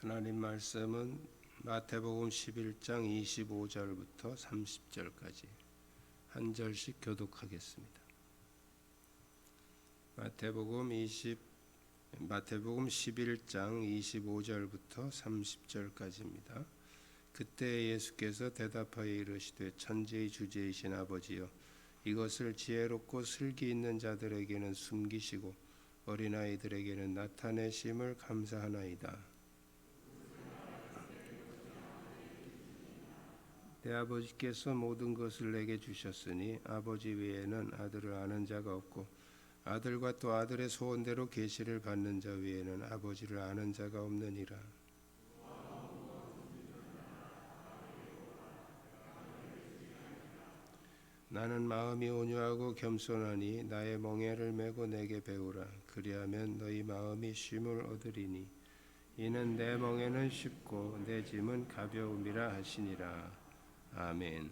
하나님 말씀은 마태복음 11장 25절부터 30절까지 한 절씩 교독하겠습니다. 마태복음 11장 25절부터 30절까지입니다. 그때 예수께서 대답하여 이르시되 천지의 주제이신 아버지여, 이것을 지혜롭고 슬기 있는 자들에게는 숨기시고 어린아이들에게는 나타내심을 감사하나이다. 내 아버지께서 모든 것을 내게 주셨으니 아버지 외에는 아들을 아는 자가 없고 아들과 또 아들의 소원대로 계시를 받는 자 외에는 아버지를 아는 자가 없느니라. 나는 마음이 온유하고 겸손하니 나의 멍에를 메고 내게 배우라. 그리하면 너희 마음이 쉼을 얻으리니 이는 내 멍에는 쉽고 내 짐은 가벼움이라 하시니라. 아멘.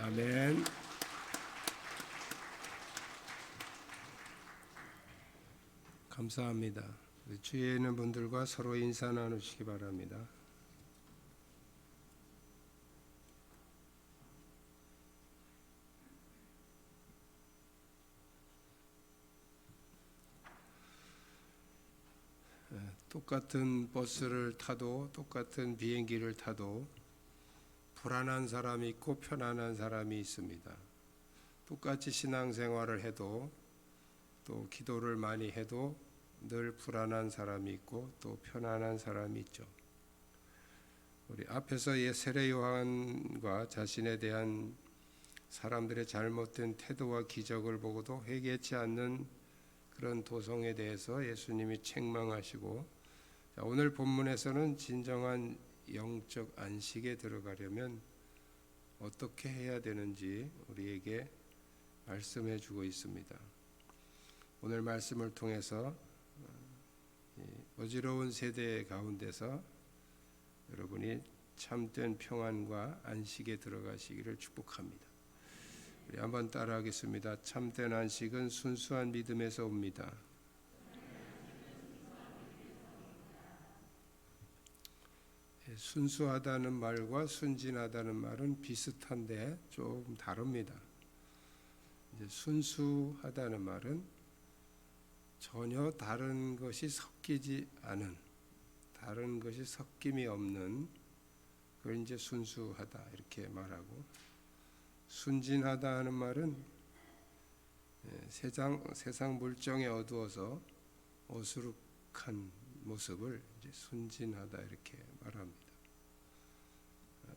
아멘. 감사합니다. 주위에 있는 분들과 서로 인사 나누시기 바랍니다. 똑같은 버스를 타도 똑같은 비행기를 타도 불안한 사람이 있고 편안한 사람이 있습니다. 똑같이 신앙생활을 해도 또 기도를 많이 해도 늘 불안한 사람이 있고 또 편안한 사람이 있죠. 우리 앞에서 세례 요한과 자신에 대한 사람들의 잘못된 태도와 기적을 보고도 회개치 않는 그런 도성에 대해서 예수님이 책망하시고, 오늘 본문에서는 진정한 영적 안식에 들어가려면 어떻게 해야 되는지 우리에게 말씀해 주고 있습니다. 오늘 말씀을 통해서 어지러운 세대 가운데서 여러분이 참된 평안과 안식에 들어가시기를 축복합니다. 우리 한번 따라하겠습니다. 참된 안식은 순수한 믿음에서 옵니다. 순수하다는 말과 순진하다는 말은 비슷한데 조금 다릅니다. 이제 순수하다는 말은 전혀 다른 것이 섞이지 않은, 다른 것이 섞임이 없는, 그걸 이제 순수하다 이렇게 말하고, 순진하다 하는 말은 세상 물정에 어두워서 어수룩한 모습을 이제 순진하다 이렇게 말합니다.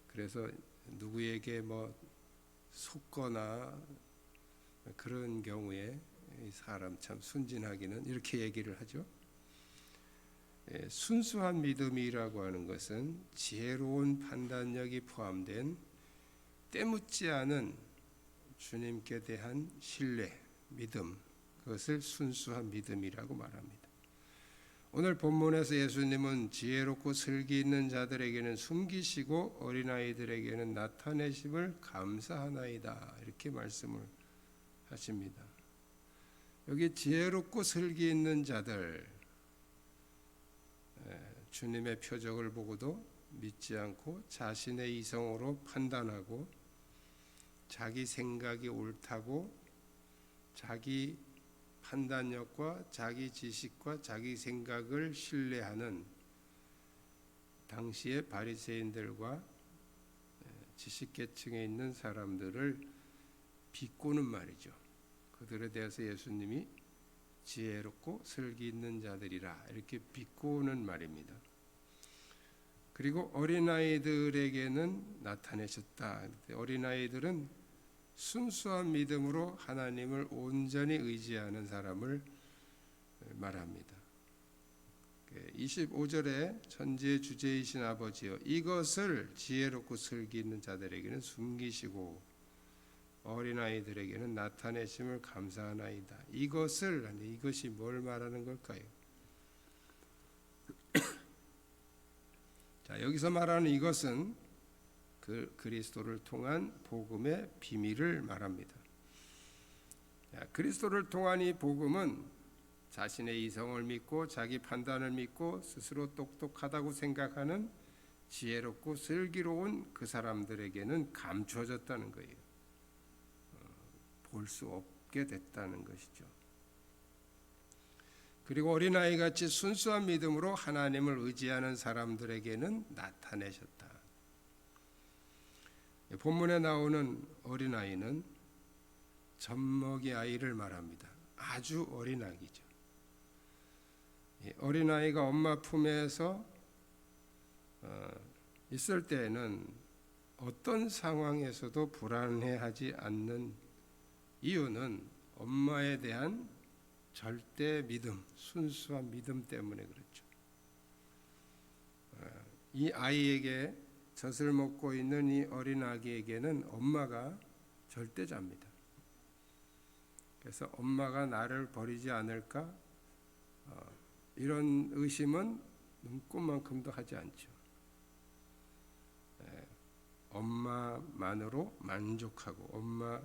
그래서 누구에게 속거나 그런 경우에 이 사람 참 순진하기는 이렇게 얘기를 하죠. 순수한 믿음이라고 하는 것은 지혜로운 판단력이 포함된 때묻지 않은 주님께 대한 신뢰, 믿음, 그것을 순수한 믿음이라고 말합니다. 오늘 본문에서 예수님은 지혜롭고 슬기 있는 자들에게는 숨기시고 어린아이들에게는 나타내심을 감사하나이다 이렇게 말씀을 하십니다. 여기 지혜롭고 슬기 있는 자들, 주님의 표적을 보고도 믿지 않고 자신의 이성으로 판단하고 자기 생각이 옳다고 자기 판단력과 자기 지식과 자기 생각을 신뢰하는 당시의 바리새인들과 지식계층에 있는 사람들을 비꼬는 말이죠. 그들에 대해서 예수님이 지혜롭고 슬기 있는 자들이라 이렇게 비꼬는 말입니다. 그리고 어린아이들에게는 나타내셨다. 어린아이들은 순수한 믿음으로 하나님을 온전히 의지하는 사람을 말합니다. 25절에 천지의 주제이신 아버지여 이것을 지혜롭고 슬기 있는 자들에게는 숨기시고 어린아이들에게는 나타내심을 감사하나이다. 이것이 뭘 말하는 걸까요? 자, 여기서 말하는 이것은 그리스도를 통한 복음의 비밀을 말합니다. 그리스도를 통한 이 복음은 자신의 이성을 믿고 자기 판단을 믿고 스스로 똑똑하다고 생각하는 지혜롭고 슬기로운 그 사람들에게는 감춰졌다는 거예요. 볼 수 없게 됐다는 것이죠. 그리고 어린아이같이 순수한 믿음으로 하나님을 의지하는 사람들에게는 나타내셨다. 본문에 나오는 어린아이는 젖먹이 아이를 말합니다. 아주 어린 아기죠. 어린아이가 엄마 품에서 있을 때에는 어떤 상황에서도 불안해하지 않는 이유는 엄마에 대한 절대 믿음, 순수한 믿음 때문에 그렇죠. 이 아이에게 젖을 먹고 있는 이 어린 아기에게는 엄마가 절대자입니다. 그래서 엄마가 나를 버리지 않을까? 이런 의심은 눈꼽만큼도 하지 않죠. 엄마만으로 만족하고 엄마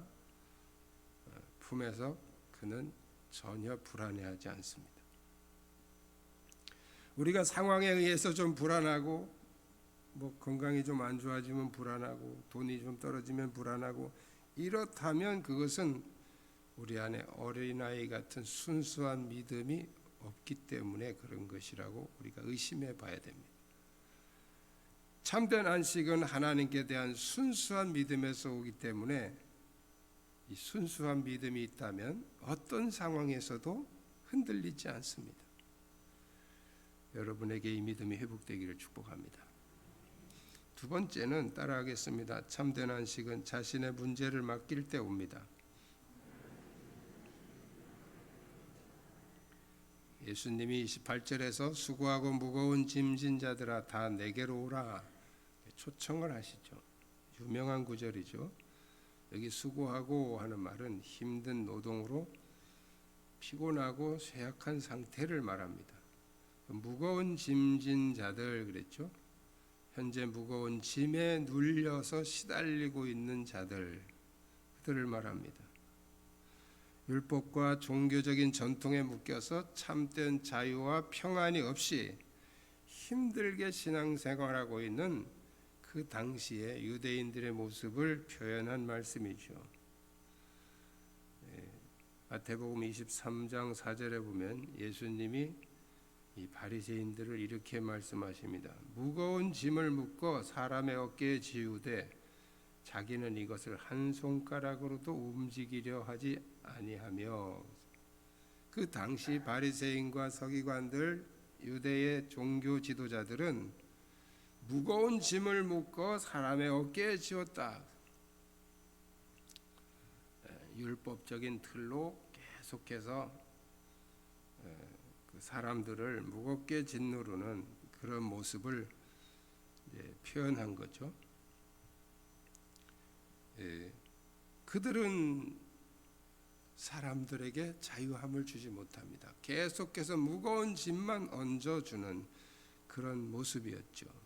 품에서 그는 전혀 불안해하지 않습니다. 우리가 상황에 의해서 좀 불안하고 건강이 좀 안 좋아지면 불안하고 돈이 좀 떨어지면 불안하고 이렇다면 그것은 우리 안에 어린아이 같은 순수한 믿음이 없기 때문에 그런 것이라고 우리가 의심해 봐야 됩니다. 참된 안식은 하나님께 대한 순수한 믿음에서 오기 때문에 이 순수한 믿음이 있다면 어떤 상황에서도 흔들리지 않습니다. 여러분에게 이 믿음이 회복되기를 축복합니다. 두 번째는 따라하겠습니다. 참된 안식은 자신의 문제를 맡길 때 옵니다. 예수님이 28절에서 수고하고 무거운 짐진 자들아 다 내게로 오라 초청을 하시죠. 유명한 구절이죠. 여기 수고하고 하는 말은 힘든 노동으로 피곤하고 쇠약한 상태를 말합니다. 무거운 짐진 자들 그랬죠. 현재 무거운 짐에 눌려서 시달리고 있는 자들, 그들을 말합니다. 율법과 종교적인 전통에 묶여서 참된 자유와 평안이 없이 힘들게 신앙생활하고 있는 그 당시의 유대인들의 모습을 표현한 말씀이죠. 마태복음 23장 4절에 보면 예수님이 이 바리새인들을 이렇게 말씀하십니다. 무거운 짐을 묶어 사람의 어깨에 지우되 자기는 이것을 한 손가락으로도 움직이려 하지 아니하며. 그 당시 바리새인과 서기관들, 유대의 종교 지도자들은 무거운 짐을 묶어 사람의 어깨에 지웠다. 율법적인 틀로 계속해서 그 사람들을 무겁게 짓누르는 그런 모습을 표현한 거죠. 그들은 사람들에게 자유함을 주지 못합니다. 계속해서 무거운 짐만 얹어주는 그런 모습이었죠.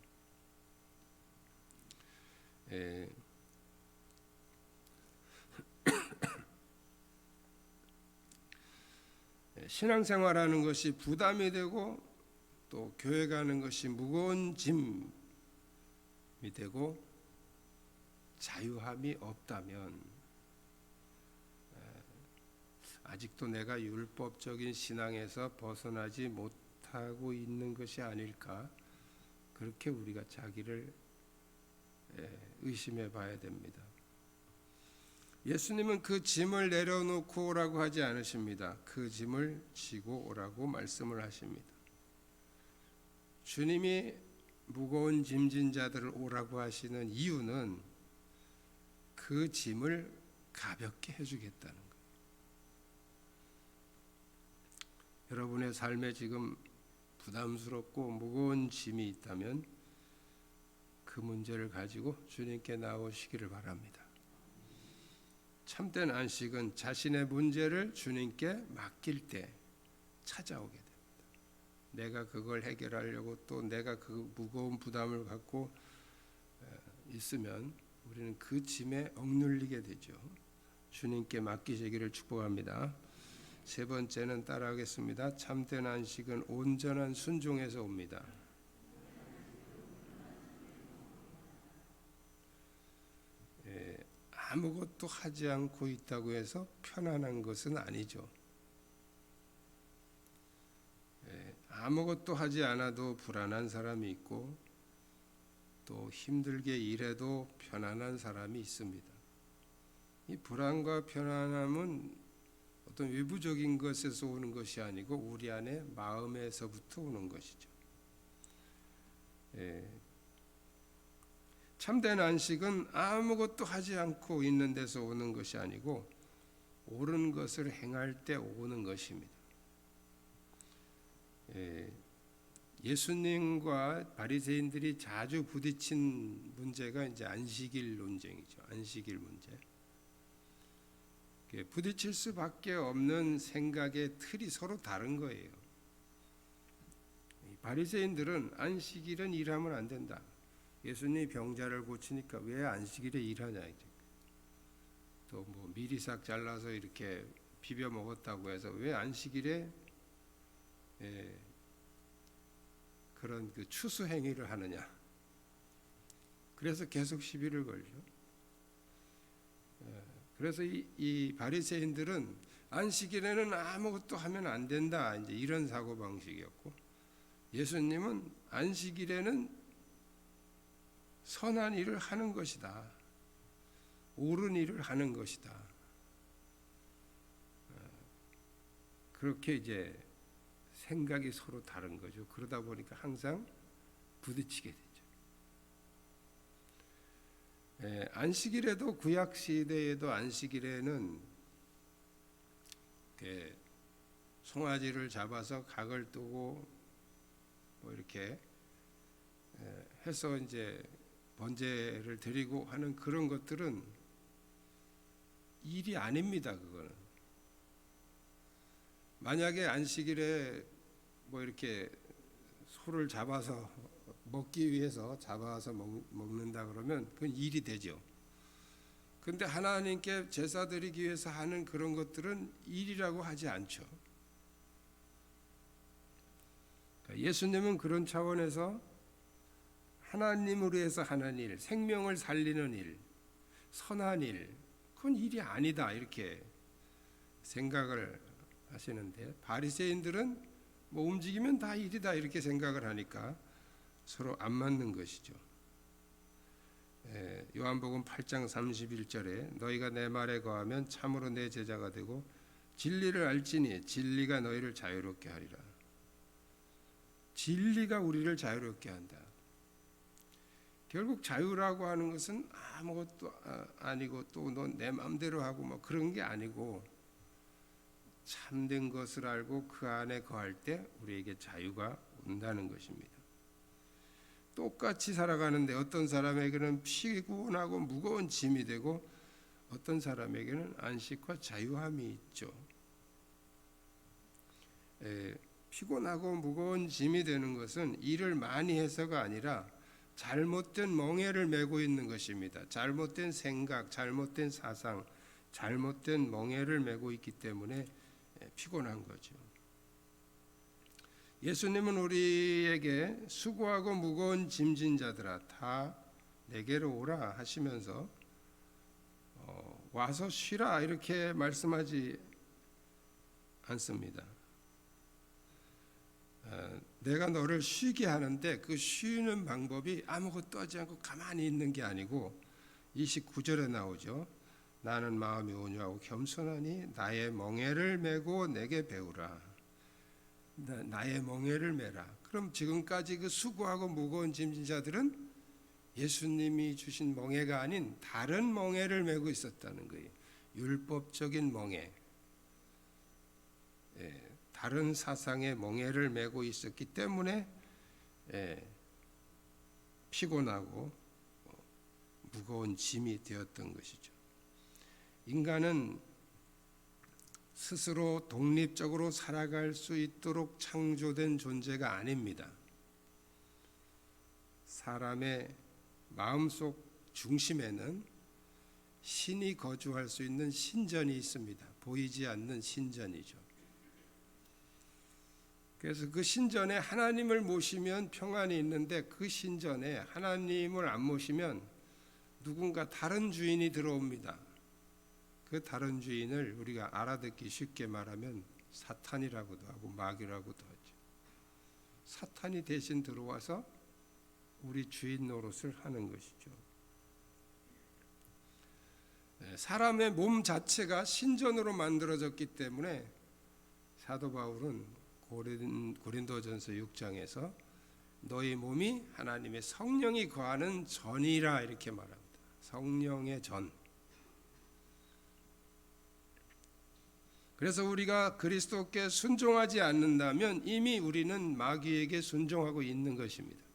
신앙생활하는 것이 부담이 되고 또 교회 가는 것이 무거운 짐이 되고 자유함이 없다면 아직도 내가 율법적인 신앙에서 벗어나지 못하고 있는 것이 아닐까, 그렇게 우리가 자기를 의심해 봐야 됩니다. 예수님은 그 짐을 내려놓고 오라고 하지 않으십니다. 그 짐을 지고 오라고 말씀을 하십니다. 주님이 무거운 짐진 자들을 오라고 하시는 이유는 그 짐을 가볍게 해주겠다는 거예요. 여러분의 삶에 지금 부담스럽고 무거운 짐이 있다면 그 문제를 가지고 주님께 나오시기를 바랍니다. 참된 안식은 자신의 문제를 주님께 맡길 때 찾아오게 됩니다. 내가 그걸 해결하려고 또 내가 그 무거운 부담을 갖고 있으면 우리는 그 짐에 억눌리게 되죠. 주님께 맡기시기를 축복합니다. 세 번째는 따라하겠습니다. 참된 안식은 온전한 순종에서 옵니다. 아무것도 하지 않고 있다고 해서 편안한 것은 아니죠. 아무것도 하지 않아도 불안한 사람이 있고 또 힘들게 일해도 편안한 사람이 있습니다. 이 불안과 편안함은 어떤 외부적인 것에서 오는 것이 아니고 우리 안에 마음에서부터 오는 것이죠. 참된 안식은 아무것도 하지 않고 있는 데서 오는 것이 아니고 옳은 것을 행할 때 오는 것입니다. 예수님과 바리새인들이 자주 부딪힌 문제가 이제 안식일 논쟁이죠. 안식일 문제. 부딪힐 수밖에 없는 생각의 틀이 서로 다른 거예요. 바리새인들은 안식일은 일하면 안 된다. 예수님이 병자를 고치니까 왜 안식일에 일하냐. 또 뭐 미리 싹 잘라서 이렇게 비벼 먹었다고 해서 왜 안식일에 그런 그 추수 행위를 하느냐. 그래서 계속 시비를 걸죠. 그래서 이 바리새인들은 안식일에는 아무것도 하면 안 된다. 이제 이런 사고 방식이었고, 예수님은 안식일에는 선한 일을 하는 것이다. 옳은 일을 하는 것이다. 그렇게 이제 생각이 서로 다른 거죠. 그러다 보니까 항상 부딪히게 되죠. 안식일에도 구약 시대에도 안식일에는 송아지를 잡아서 각을 뜨고 뭐 이렇게 해서 이제 번제를 드리고 하는 그런 것들은 일이 아닙니다. 그거는 만약에 안식일에 뭐 이렇게 소를 잡아서 먹기 위해서 잡아서 먹는다 그러면 그건 일이 되죠. 근데 하나님께 제사 드리기 위해서 하는 그런 것들은 일이라고 하지 않죠. 예수님은 그런 차원에서 하나님으로 해서 하는 일, 생명을 살리는 일, 선한 일, 그건 일이 아니다 이렇게 생각을 하시는데, 바리새인들은 뭐 움직이면 다 일이다 이렇게 생각을 하니까 서로 안 맞는 것이죠. 요한복음 8장 31절에 너희가 내 말에 거하면 참으로 내 제자가 되고 진리를 알지니 진리가 너희를 자유롭게 하리라. 진리가 우리를 자유롭게 한다. 결국 자유라고 하는 것은 아무것도 아니고 또 넌 내 마음대로 하고 뭐 그런 게 아니고, 참된 것을 알고 그 안에 거할 때 우리에게 자유가 온다는 것입니다. 똑같이 살아가는데 어떤 사람에게는 피곤하고 무거운 짐이 되고 어떤 사람에게는 안식과 자유함이 있죠. 피곤하고 무거운 짐이 되는 것은 일을 많이 해서가 아니라 잘못된 멍에를 메고 있는 것입니다. 잘못된 생각, 잘못된 사상, 잘못된 멍에를 메고 있기 때문에 피곤한 거죠. 예수님은 우리에게 수고하고 무거운 짐진 자들아 다 내게로 오라 하시면서 와서 쉬라 이렇게 말씀하지 않습니다. 내가 너를 쉬게 하는데 그 쉬는 방법이 아무것도 하지 않고 가만히 있는 게 아니고 29절에 나오죠. 나는 마음이 온유하고 겸손하니 나의 멍에를 메고 내게 배우라. 나의 멍에를 메라. 그럼 지금까지 그 수고하고 무거운 짐진 자들은 예수님이 주신 멍에가 아닌 다른 멍에를 메고 있었다는 거예요. 율법적인 멍에, 다른 사상의 멍에를 메고 있었기 때문에 피곤하고 무거운 짐이 되었던 것이죠. 인간은 스스로 독립적으로 살아갈 수 있도록 창조된 존재가 아닙니다. 사람의 마음속 중심에는 신이 거주할 수 있는 신전이 있습니다. 보이지 않는 신전이죠. 그래서 그 신전에 하나님을 모시면 평안이 있는데 그 신전에 하나님을 안 모시면 누군가 다른 주인이 들어옵니다. 그 다른 주인을 우리가 알아듣기 쉽게 말하면 사탄이라고도 하고 마귀라고도 하죠. 사탄이 대신 들어와서 우리 주인 노릇을 하는 것이죠. 사람의 몸 자체가 신전으로 만들어졌기 때문에 사도 바울은 고린도전서 6장에서 너희 몸이 하나님의 성령이 거하는 전이라 이렇게 말합니다. 성령의 전. 그래서 우리가 그리스도께 순종하지 않는다면 이미 우리는 마귀에게 순종하고 있는 것입니다.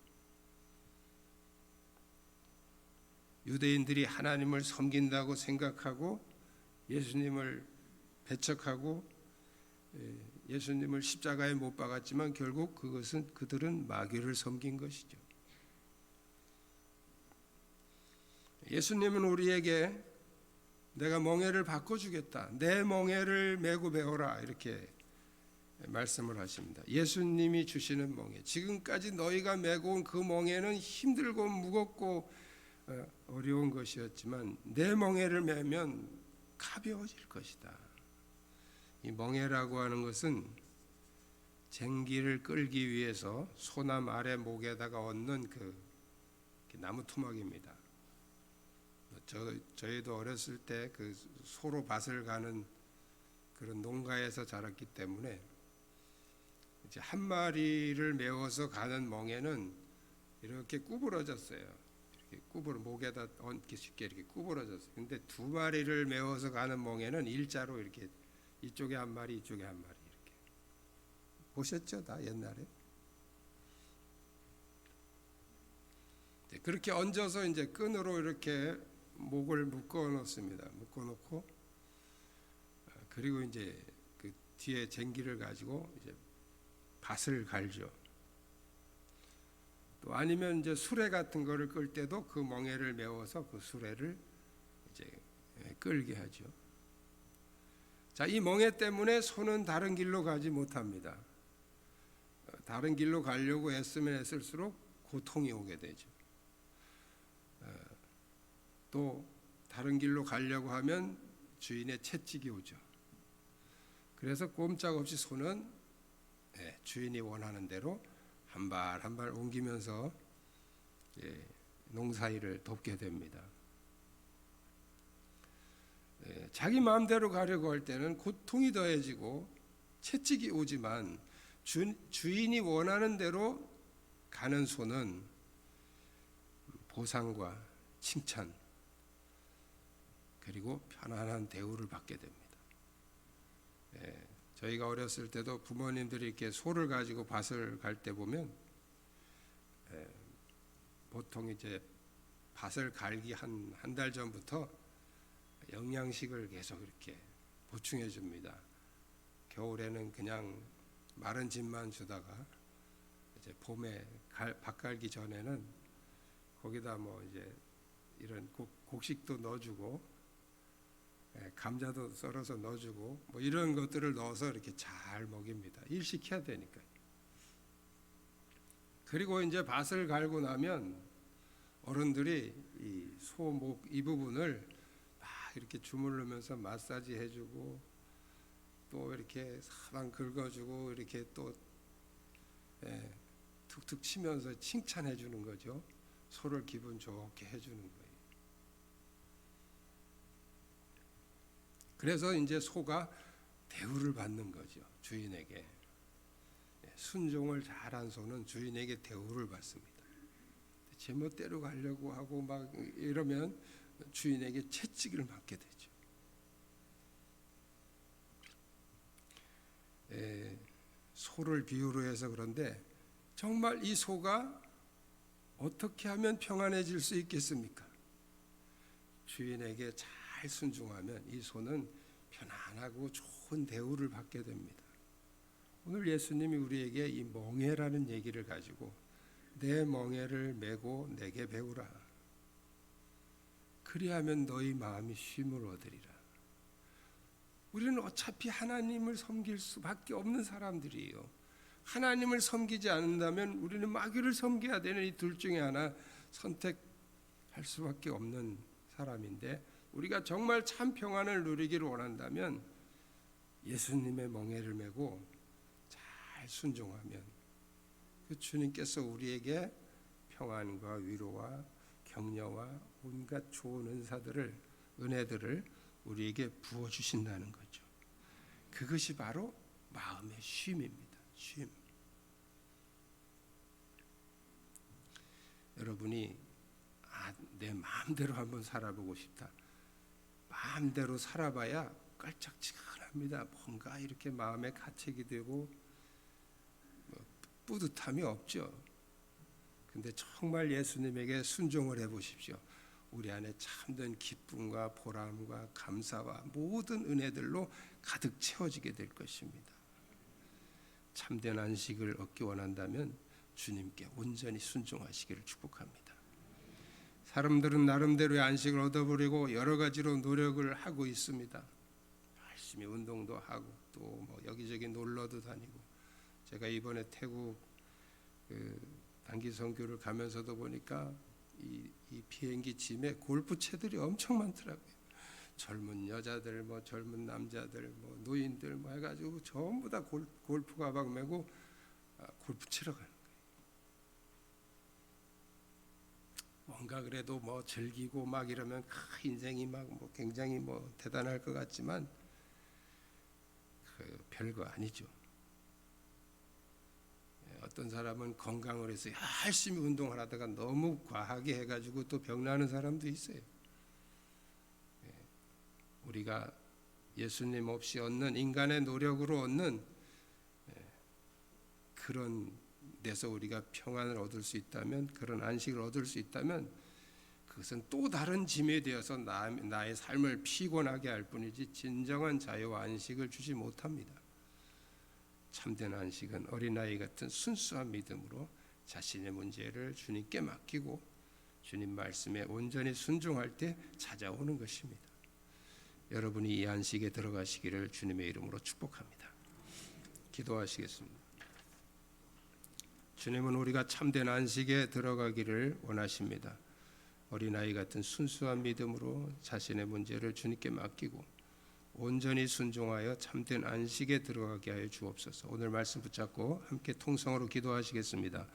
유대인들이 하나님을 섬긴다고 생각하고 예수님을 배척하고 예수님을 십자가에 못 박았지만 결국 그들은 마귀를 섬긴 것이죠. 예수님은 우리에게 내가 멍에를 바꿔주겠다. 내 멍에를 메고 배워라. 이렇게 말씀을 하십니다. 예수님이 주시는 멍에. 지금까지 너희가 메고 온 그 멍에는 힘들고 무겁고 어려운 것이었지만 내 멍에를 메면 가벼워질 것이다. 이 멍에라고 하는 것은 쟁기를 끌기 위해서 소남 아래 목에다가 얹는 그 나무 토막입니다. 저희도 어렸을 때 그 소로 밭을 가는 그런 농가에서 자랐기 때문에 이제 한 마리를 메워서 가는 멍에는 이렇게 구부러졌어요. 이렇게 목에다 얹기 쉽게 이렇게 구부러졌어요. 근데 두 마리를 메워서 가는 멍에는 일자로 이렇게 이쪽에 한 마리, 이쪽에 한 마리 이렇게 보셨죠? 다 옛날에 그렇게 얹어서 이제 끈으로 이렇게 목을 묶어 놓습니다. 묶어 놓고 그리고 이제 그 뒤에 쟁기를 가지고 이제 밭을 갈죠. 또 아니면 이제 수레 같은 거를 끌 때도 그 멍에를 메워서 그 수레를 이제 끌게 하죠. 자, 이 멍에 때문에 소는 다른 길로 가지 못합니다. 다른 길로 가려고 애쓰면 애쓸수록 고통이 오게 되죠. 또 다른 길로 가려고 하면 주인의 채찍이 오죠. 그래서 꼼짝없이 소는 주인이 원하는 대로 한 발 한 발 옮기면서 농사일을 돕게 됩니다. 자기 마음대로 가려고 할 때는 고통이 더해지고 채찍이 오지만 주인이 원하는 대로 가는 소는 보상과 칭찬 그리고 편안한 대우를 받게 됩니다. 저희가 어렸을 때도 부모님들이 이렇게 소를 가지고 밭을 갈 때 보면 보통 이제 밭을 갈기 한 달 전부터 영양식을 계속 이렇게 보충해 줍니다. 겨울에는 그냥 마른 집만 주다가 이제 봄에 밭 갈기 전에는 거기다 뭐 이제 이런 곡식도 넣어주고 감자도 썰어서 넣어주고 뭐 이런 것들을 넣어서 이렇게 잘 먹입니다. 일시켜야 되니까. 그리고 이제 밭을 갈고 나면 어른들이 이 소목 이 부분을 막 이렇게 주물르면서 마사지 해주고 또 이렇게 사방 긁어주고 이렇게 또 툭툭 치면서 칭찬해 주는 거죠. 소를 기분 좋게 해주는 거예요. 그래서 이제 소가 대우를 받는 거죠. 주인에게. 순종을 잘한 소는 주인에게 대우를 받습니다. 제멋대로 가려고 하고 막 이러면 주인에게 채찍을 맞게 되죠. 소를 비유로 해서 그런데 정말 이 소가 어떻게 하면 평안해질 수 있겠습니까? 주인에게 잘 순종하면 이 소는 편안하고 좋은 대우를 받게 됩니다. 오늘 예수님이 우리에게 이 멍에라는 얘기를 가지고 내 멍에를 메고 내게 배우라. 그리하면 너희 마음이 쉼을 얻으리라. 우리는 어차피 하나님을 섬길 수밖에 없는 사람들이에요. 하나님을 섬기지 않는다면 우리는 마귀를 섬겨야 되는 이 둘 중에 하나 선택할 수밖에 없는 사람인데 우리가 정말 참 평안을 누리기를 원한다면 예수님의 멍에를 메고 잘 순종하면 그 주님께서 우리에게 평안과 위로와 격려와 온갖 좋은 은혜들을 우리에게 부어주신다는 거죠. 그것이 바로 마음의 쉼입니다. 쉼. 여러분이 내 마음대로 한번 살아보고 싶다. 마음대로 살아봐야 깔짝지근합니다. 뭔가 이렇게 마음에 가책이 되고 뿌듯함이 없죠. 근데 정말 예수님에게 순종을 해보십시오. 우리 안에 참된 기쁨과 보람과 감사와 모든 은혜들로 가득 채워지게 될 것입니다. 참된 안식을 얻기 원한다면 주님께 온전히 순종하시기를 축복합니다. 사람들은 나름대로의 안식을 얻어보려고 여러 가지로 노력을 하고 있습니다. 열심히 운동도 하고 또 뭐 여기저기 놀러도 다니고 제가 이번에 태국 단기 선교를 가면서도 보니까 이 비행기 짐에 골프채들이 엄청 많더라고요. 젊은 여자들, 뭐 젊은 남자들, 뭐 노인들 뭐 해가지고 전부 다 골프 가방 메고 골프 치러 가는 거예요. 뭔가 그래도 뭐 즐기고 막 이러면 인생이 막 뭐 굉장히 뭐 대단할 것 같지만 그 별거 아니죠. 어떤 사람은 건강을 해서 열심히 운동을 하다가 너무 과하게 해가지고 또 병나는 사람도 있어요. 우리가 예수님 없이 얻는 인간의 노력으로 얻는 그런 데서 우리가 평안을 얻을 수 있다면, 그런 안식을 얻을 수 있다면 그것은 또 다른 짐이 되어서 나의 삶을 피곤하게 할 뿐이지 진정한 자유와 안식을 주지 못합니다. 참된 안식은 어린아이 같은 순수한 믿음으로 자신의 문제를 주님께 맡기고 주님 말씀에 온전히 순종할 때 찾아오는 것입니다. 여러분이 이 안식에 들어가시기를 주님의 이름으로 축복합니다. 기도하시겠습니다. 주님은 우리가 참된 안식에 들어가기를 원하십니다. 어린아이 같은 순수한 믿음으로 자신의 문제를 주님께 맡기고 온전히 순종하여 참된 안식에 들어가게 하여 주옵소서. 오늘 말씀 붙잡고 함께 통성으로 기도하시겠습니다.